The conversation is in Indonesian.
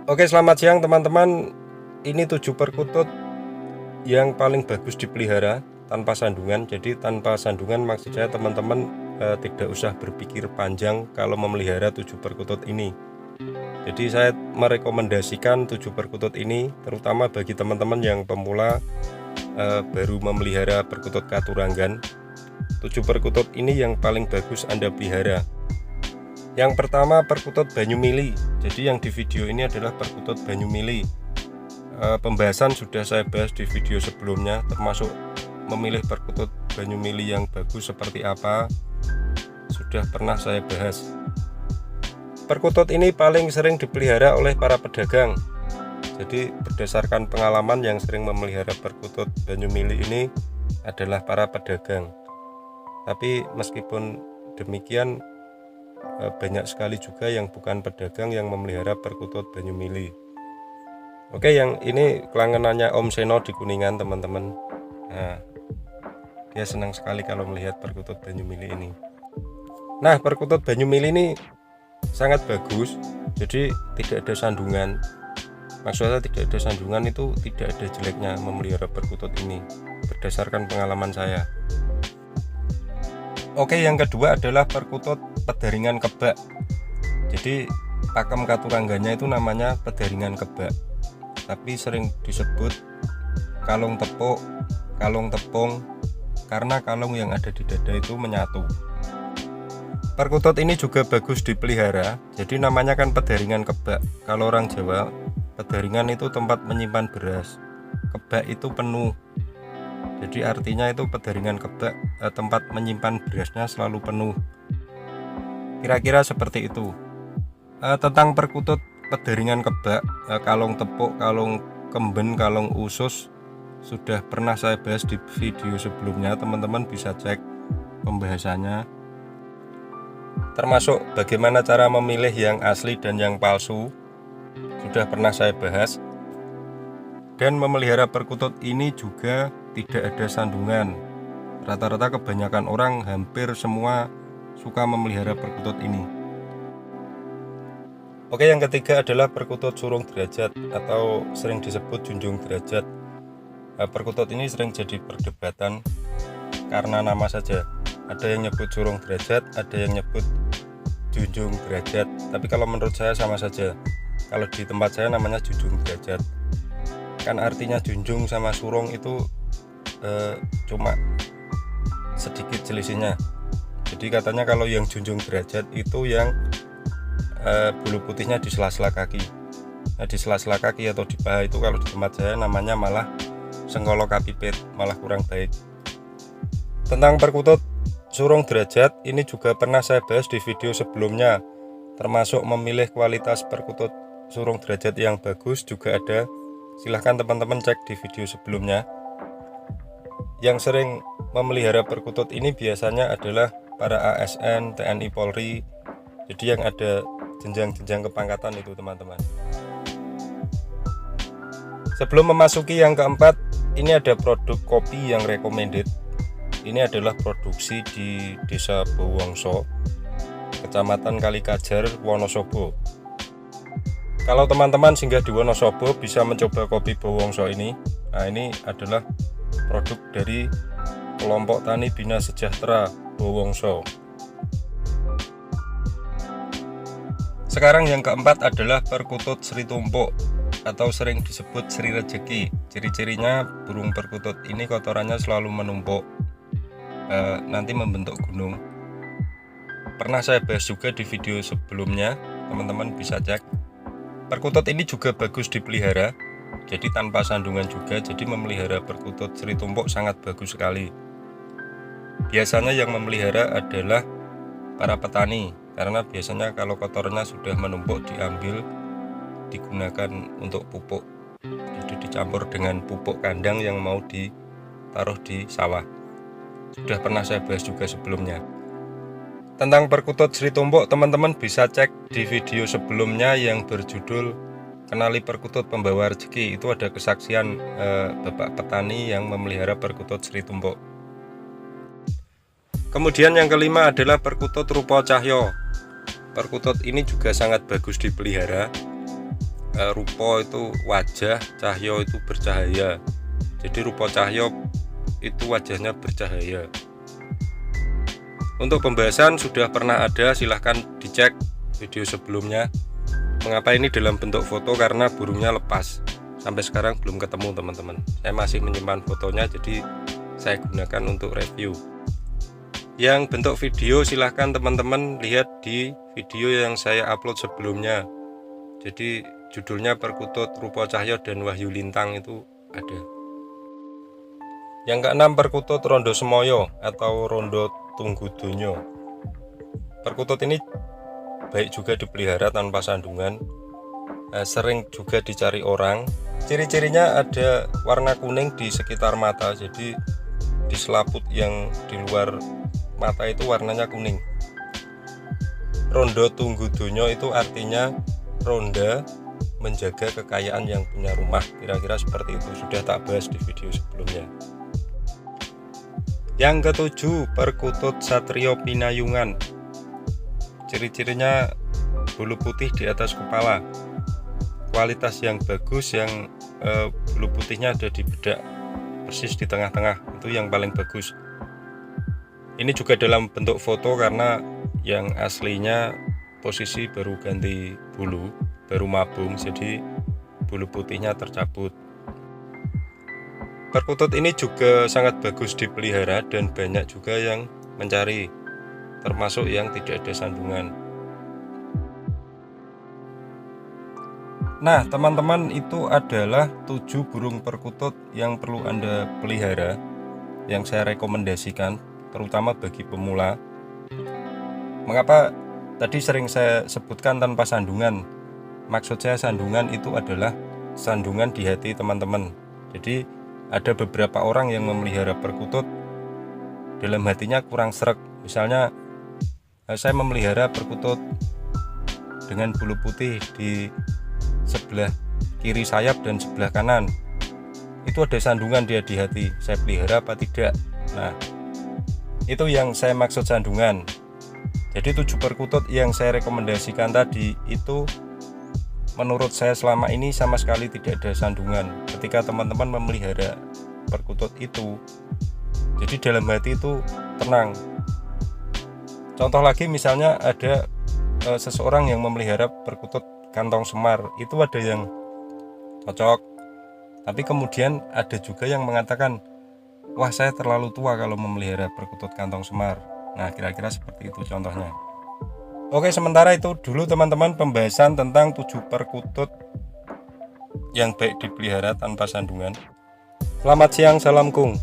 Oke, selamat siang teman-teman. Ini 7 perkutut yang paling bagus dipelihara tanpa sandungan. Jadi tanpa sandungan maksud saya teman-teman tidak usah berpikir panjang kalau memelihara 7 perkutut ini. Jadi saya merekomendasikan 7 perkutut ini terutama bagi teman-teman yang pemula baru memelihara perkutut katuranggan. 7 perkutut ini yang paling bagus Anda pelihara. Yang pertama perkutut Banyumili. Jadi yang di video ini adalah perkutut Banyumili. Pembahasan sudah saya bahas di video sebelumnya, termasuk memilih perkutut Banyumili yang bagus seperti apa sudah pernah saya bahas. Perkutut ini paling sering dipelihara oleh para pedagang. Jadi berdasarkan pengalaman yang sering memelihara perkutut Banyumili ini adalah para pedagang. Tapi meskipun demikian banyak sekali juga yang bukan pedagang yang memelihara perkutut Banyumili. Oke, yang ini kelangenannya Om Seno di Kuningan teman-teman. Nah, dia senang sekali kalau melihat perkutut Banyumili ini. Nah, perkutut Banyumili ini sangat bagus. Jadi tidak ada sandungan. Maksudnya tidak ada sandungan itu tidak ada jeleknya memelihara perkutut ini berdasarkan pengalaman saya. Oke, yang kedua adalah perkutut Pedaringan Kebak. Jadi pakem katurangganya itu namanya Pedaringan Kebak, tapi sering disebut kalung tepuk, kalung tepung, karena kalung yang ada di dada itu menyatu. Perkutut ini juga bagus dipelihara. Jadi namanya kan Pedaringan Kebak. Kalau orang Jawa, pedaringan itu tempat menyimpan beras, kebak itu penuh. Jadi artinya itu pedaringan kebak, tempat menyimpan berasnya selalu penuh. Kira-kira seperti itu. Tentang perkutut pedaringan kebak, kalung tepuk, kalung kemben, kalung usus sudah pernah saya bahas di video sebelumnya. Teman-teman bisa cek pembahasannya. Termasuk bagaimana cara memilih yang asli dan yang palsu sudah pernah saya bahas. Dan memelihara perkutut ini juga tidak ada sandungan. Rata-rata kebanyakan orang, hampir semua suka memelihara perkutut ini. Oke, yang ketiga adalah perkutut surung derajat atau sering disebut junjung derajat. Perkutut ini sering jadi perdebatan karena nama saja. Ada yang nyebut surung derajat, ada yang nyebut junjung derajat. Tapi kalau menurut saya sama saja. Kalau di tempat saya namanya junjung derajat. Kan artinya junjung sama surung itu cuma sedikit selisihnya. Jadi katanya kalau yang junjung derajat itu yang bulu putihnya di sela-sela kaki. Nah, di sela-sela kaki atau di paha itu kalau di tempat saya namanya malah sengkolok kapipit, malah kurang baik. Tentang perkutut surung derajat ini juga pernah saya bahas di video sebelumnya, termasuk memilih kualitas perkutut surung derajat yang bagus juga ada. Silahkan teman-teman cek di video sebelumnya. Yang sering memelihara perkutut ini biasanya adalah para ASN, TNI, Polri. Jadi yang ada jenjang-jenjang kepangkatan itu teman-teman. Sebelum memasuki yang keempat, ini ada produk kopi yang recommended. Ini adalah produksi di Desa Bowongso, Kecamatan Kalikajar, Wonosobo. Kalau teman-teman singgah di Wonosobo bisa mencoba kopi Bowongso ini. Nah, ini adalah produk dari kelompok Tani Bina Sejahtera Bowongso. Sekarang yang keempat adalah perkutut Sri Tumpuk atau sering disebut Sri Rejeki. Ciri-cirinya burung perkutut ini kotorannya selalu menumpuk, nanti membentuk gunung. Pernah saya bahas juga di video sebelumnya, teman-teman bisa cek. Perkutut ini juga bagus dipelihara, jadi tanpa sandungan juga. Jadi memelihara perkutut Sri Tumpuk sangat bagus sekali. Biasanya yang memelihara adalah para petani, karena biasanya kalau kotornya sudah menumpuk diambil, digunakan untuk pupuk. Jadi dicampur dengan pupuk kandang yang mau ditaruh di sawah. Sudah pernah saya bahas juga sebelumnya. Tentang perkutut Sri Tumpuk teman-teman bisa cek di video sebelumnya yang berjudul Kenali Perkutut Pembawa Rezeki. Itu ada kesaksian bapak petani yang memelihara perkutut Sri Tumpuk. Kemudian yang kelima adalah perkutut Rupa Cahyo. Perkutut ini juga sangat bagus dipelihara. Rupa itu wajah, cahyo itu bercahaya. Jadi rupa cahyo itu wajahnya bercahaya. Untuk pembahasan sudah pernah ada, silahkan dicek video sebelumnya. Mengapa ini dalam bentuk foto? Karena burungnya lepas. Sampai sekarang belum ketemu teman-teman. Saya masih menyimpan fotonya, jadi saya gunakan untuk review. Yang bentuk video silahkan teman-teman lihat di video yang saya upload sebelumnya. Jadi judulnya Perkutut Rupa Cahyo dan Wahyu Lintang itu ada. Yang keenam, perkutut rondo semoyo atau rondo tunggu donyo. Perkutut ini baik juga dipelihara tanpa sandungan, sering juga dicari orang. Ciri-cirinya ada warna kuning di sekitar mata, jadi di selaput yang di luar mata itu warnanya kuning. Rondo tunggu donyo itu artinya ronda menjaga kekayaan yang punya rumah, kira-kira seperti itu. Sudah tak bahas di video sebelumnya. Yang ketujuh, perkutut satrio pinayungan. Ciri-cirinya bulu putih di atas kepala, kualitas yang bagus, yang bulu putihnya ada di bedak persis di tengah-tengah, itu yang paling bagus. Ini juga dalam bentuk foto karena yang aslinya posisi baru ganti bulu, baru mabung, jadi bulu putihnya tercabut. Perkutut ini juga sangat bagus dipelihara dan banyak juga yang mencari, termasuk yang tidak ada sandungan. Nah teman-teman, itu adalah 7 burung perkutut yang perlu Anda pelihara, yang saya rekomendasikan terutama bagi pemula. Mengapa tadi sering saya sebutkan tanpa sandungan? Maksud saya sandungan itu adalah sandungan di hati teman-teman. Jadi ada beberapa orang yang memelihara perkutut dalam hatinya kurang sreg. Misalnya saya memelihara perkutut dengan bulu putih di sebelah kiri sayap dan sebelah kanan, itu ada sandungan dia di hati, saya pelihara apa tidak? Nah itu yang saya maksud sandungan. Jadi 7 perkutut yang saya rekomendasikan tadi itu menurut saya selama ini sama sekali tidak ada sandungan. Ketika teman-teman memelihara perkutut itu, jadi dalam hati itu tenang. Contoh lagi, misalnya ada seseorang yang memelihara perkutut kantong semar, itu ada yang cocok, tapi kemudian ada juga yang mengatakan, wah saya terlalu tua kalau memelihara perkutut kantong semar. Nah kira-kira seperti itu contohnya. Oke, sementara itu dulu teman-teman pembahasan tentang 7 perkutut yang baik dipelihara tanpa sandungan. Selamat siang, salam kung.